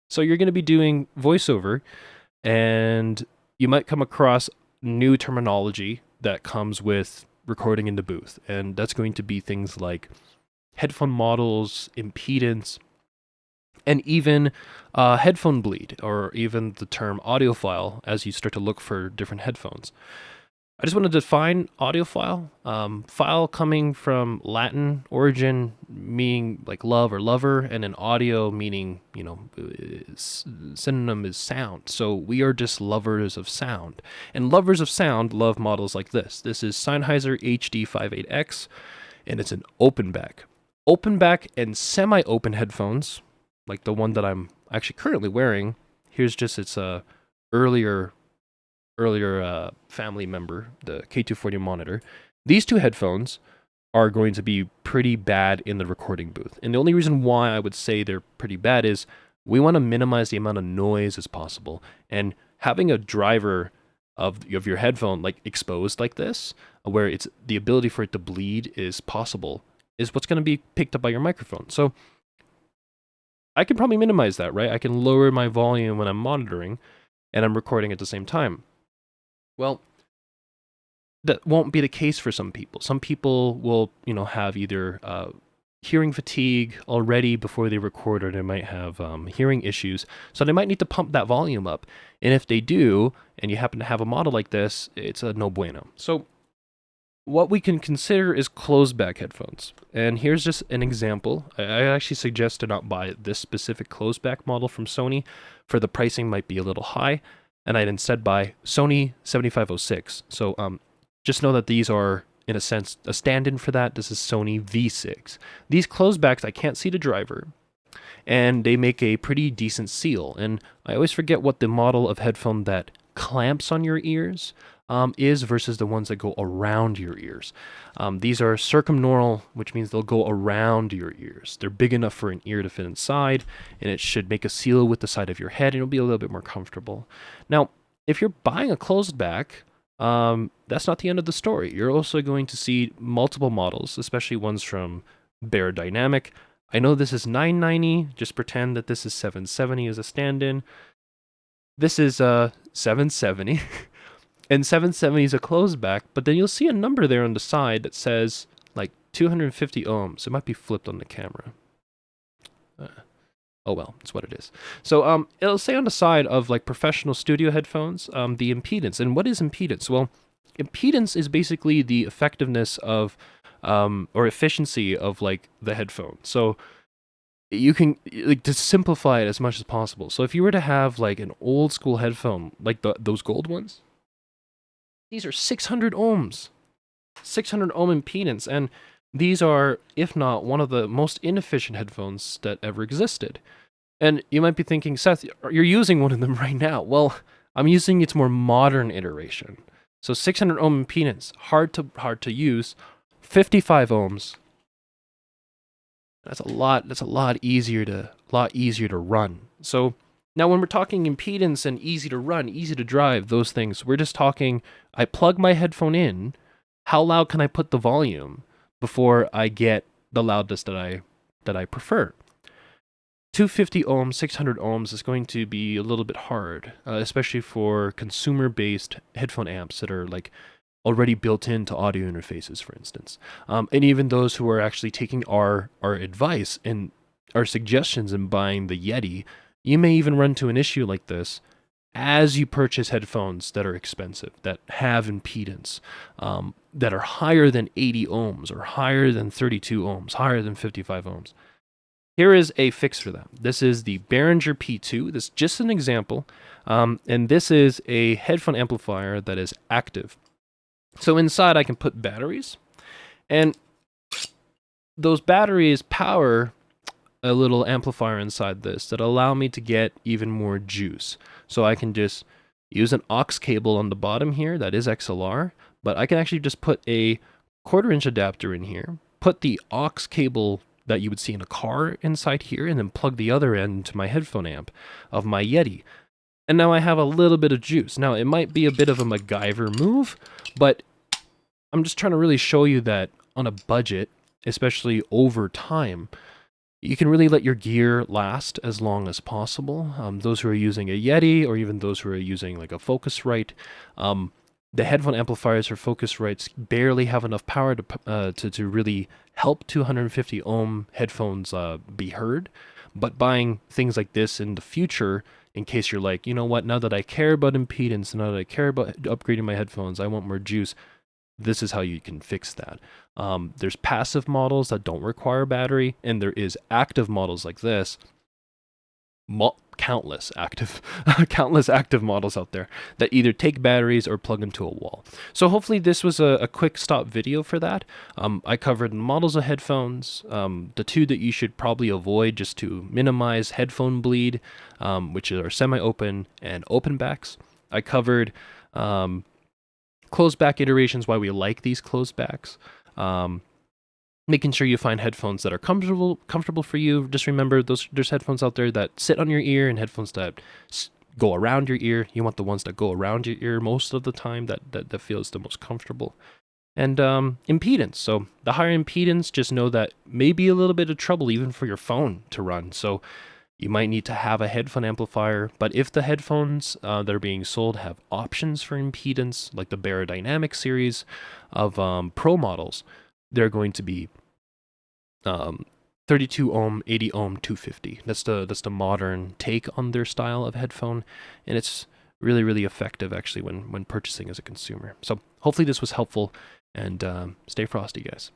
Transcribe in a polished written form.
So you're going to be doing voiceover, and you might come across new terminology that comes with recording in the booth. And that's going to be things like headphone models, impedance, and even headphone bleed, or even the term audiophile as you start to look for different headphones. I just want to define audiophile. File coming from Latin origin, meaning like love or lover, and an audio meaning, synonym is sound. So we are just lovers of sound. And lovers of sound love models like this. This is Sennheiser HD58X, and it's an open back. Open back and semi-open headphones, like the one that I'm actually currently wearing. Here's just its earlier family member, the K240 monitor. These two headphones are going to be pretty bad in the recording booth. And the only reason why I would say they're pretty bad is we want to minimize the amount of noise as possible. And having a driver of your headphone like exposed like this, where it's the ability for it to bleed is possible, is what's going to be picked up by your microphone. So I can probably minimize that, right? I can lower my volume when I'm monitoring and I'm recording at the same time. Well, that won't be the case for some people. Some people will, have either hearing fatigue already before they record, or they might have hearing issues. So they might need to pump that volume up. And if they do, and you happen to have a model like this, it's a no bueno. So what we can consider is closed back headphones. And here's just an example. I actually suggest to not buy this specific closed back model from Sony, for the pricing might be a little high. And I'd instead buy Sony 7506. So just know that these are, in a sense, a stand-in for that. This is Sony V6. These closed backs, I can't see the driver, and they make a pretty decent seal. And I always forget what the model of headphone that clamps on your ears is versus the ones that go around your ears. These are circumneural, which means they'll go around your ears. They're big enough for an ear to fit inside, and it should make a seal with the side of your head, and it'll be a little bit more comfortable. Now, if you're buying a closed back, that's not the end of the story. You're also going to see multiple models, especially ones from Bear Dynamic. I know this is $990. Just pretend that this is $770 as a stand-in. This is $770. And 770 is a closed back, but then you'll see a number there on the side that says like 250 ohms. It might be flipped on the camera. Oh well, it's what it is. So it'll say on the side of like professional studio headphones, the impedance. And what is impedance? Well, impedance is basically the effectiveness of or efficiency of like the headphone. So you can, like, to simplify it as much as possible. So if you were to have like an old school headphone, like those gold ones, these are 600 ohms, 600 ohm impedance, and these are, if not, one of the most inefficient headphones that ever existed. And you might be thinking, Seth, you're using one of them right now. Well, I'm using its more modern iteration. So 600 ohm impedance, hard to use. 55 ohms. That's a lot easier to run. So now when we're talking impedance and easy to run, easy to drive, those things, we're just talking, I plug my headphone in, how loud can I put the volume before I get the loudness that I prefer? 250 ohms, 600 ohms is going to be a little bit hard, especially for consumer-based headphone amps that are like already built into audio interfaces, for instance. And even those who are actually taking our advice and our suggestions in buying the Yeti, you may even run into an issue like this as you purchase headphones that are expensive, that have impedance, that are higher than 80 ohms or higher than 32 ohms, higher than 55 ohms. Here is a fix for that. This is the Behringer P2. This is just an example. And this is a headphone amplifier that is active. So inside I can put batteries, and those batteries power a little amplifier inside this that allow me to get even more juice. So I can just use an aux cable on the bottom here that is XLR, but I can actually just put a 1/4-inch adapter in here, put the aux cable that you would see in a car inside here, and then plug the other end to my headphone amp of my Yeti. And now I have a little bit of juice. Now, it might be a bit of a MacGyver move, but I'm just trying to really show you that on a budget, especially over time, you can really let your gear last as long as possible. Those who are using a Yeti, or even those who are using like a Focusrite, the headphone amplifiers for Focusrites barely have enough power to really help 250 ohm headphones be heard. But buying things like this in the future, in case you're like, you know what, now that I care about impedance, now that I care about upgrading my headphones, I want more juice, this is how you can fix that. There's passive models that don't require battery, and there is active models like this. Countless active models out there that either take batteries or plug into a wall. So hopefully this was a quick stop video for that. I covered models of headphones, the two that you should probably avoid just to minimize headphone bleed, which are semi-open and open backs. I covered closed back iterations, why we like these closed backs. Making sure you find headphones that are comfortable for you. Just remember, there's headphones out there that sit on your ear and headphones that go around your ear. You want the ones that go around your ear most of the time, that feels the most comfortable. And impedance. So the higher impedance, just know that may be a little bit of trouble even for your phone to run. So you might need to have a headphone amplifier, but if the headphones that are being sold have options for impedance, like the Barodynamic series of Pro models, they're going to be 32 ohm, 80 ohm, 250. That's the modern take on their style of headphone, and it's really, really effective actually when purchasing as a consumer. So hopefully this was helpful, and stay frosty, guys.